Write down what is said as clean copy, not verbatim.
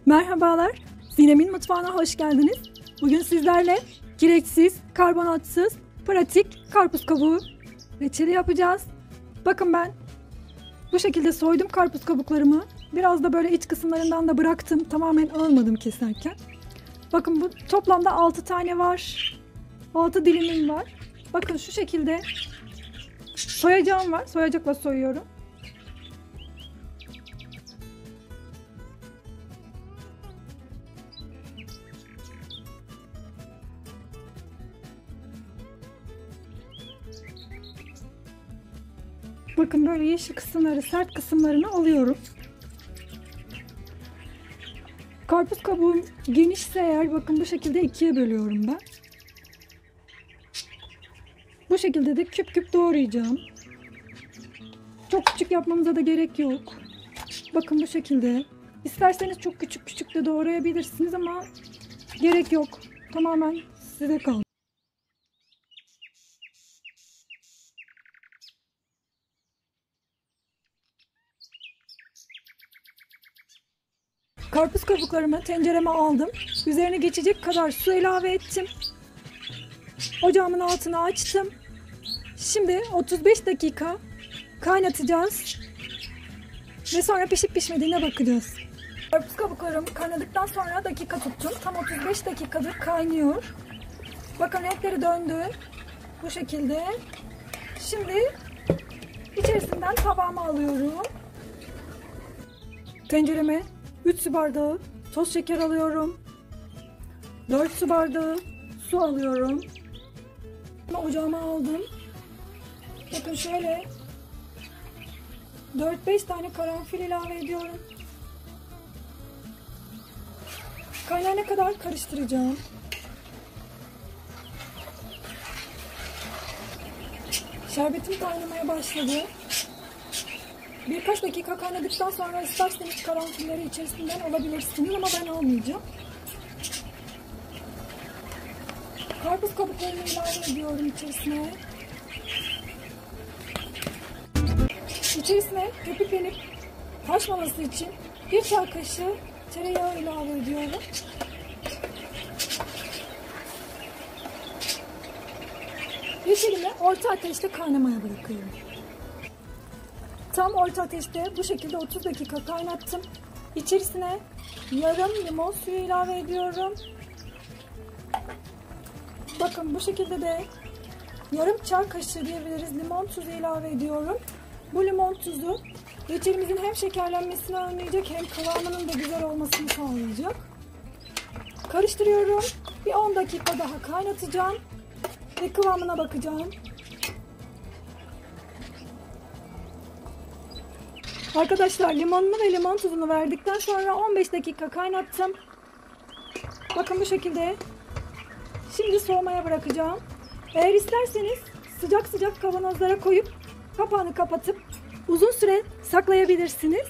Merhabalar, Zinem'in mutfağına hoş geldiniz. Bugün sizlerle kireçsiz, karbonatsız, pratik karpuz kabuğu reçeli yapacağız. Bakın ben bu şekilde soydum karpuz kabuklarımı. Biraz da böyle iç kısımlarından da bıraktım. Tamamen almadım keserken. Bakın bu toplamda 6 tane var. 6 dilimim var. Bakın şu şekilde soyacağım var. Soyacakla soyuyorum. Bakın böyle yeşil kısımları, sert kısımlarını alıyorum. Karpuz kabuğum genişse eğer bakın bu şekilde ikiye bölüyorum ben. Bu şekilde de küp küp doğrayacağım. Çok küçük yapmamıza da gerek yok. Bakın bu şekilde. İsterseniz çok küçük küçük de doğrayabilirsiniz ama gerek yok. Tamamen size kalmış. Karpuz kabuklarımı tencereme aldım. Üzerine geçecek kadar su ilave ettim. Ocağımın altını açtım. Şimdi 35 dakika kaynatacağız. Ve sonra pişip pişmediğine bakacağız. Karpuz kabuklarım kaynadıktan sonra dakika tuttum. Tam 35 dakikadır kaynıyor. Bakın renkleri döndü. Bu şekilde. Şimdi içerisinden tabağıma alıyorum. Tencereme 3 su bardağı toz şeker alıyorum. 4 su bardağı su alıyorum. Ocağıma aldım. Bakın şöyle 4-5 tane karanfil ilave ediyorum. Kaynayana kadar karıştıracağım. Şerbetim kaynamaya başladı. Birkaç dakika kaynadıktan sonra isterseniz karanfilleri içerisinden alabilirsiniz ama ben almayacağım. Karpuz kabuklarını ilave ediyorum içerisine. İçerisine köpüklenip taşmaması için 1 çay kaşığı tereyağı ilave ediyorum. Reçelimi orta ateşte kaynamaya bırakıyorum. Tam orta ateşte bu şekilde 30 dakika kaynattım. İçerisine yarım limon suyu ilave ediyorum. Bakın bu şekilde de yarım çay kaşığı diyebiliriz limon tuzu ilave ediyorum. Bu limon tuzu reçelimizin hem şekerlenmesini önleyecek hem kıvamının da güzel olmasını sağlayacak. Karıştırıyorum. Bir 10 dakika daha kaynatacağım ve kıvamına bakacağım. Arkadaşlar limonunu ve limon tuzunu verdikten sonra 15 dakika kaynattım. Bakın bu şekilde. Şimdi soğumaya bırakacağım. Eğer isterseniz sıcak sıcak kavanozlara koyup kapağını kapatıp uzun süre saklayabilirsiniz.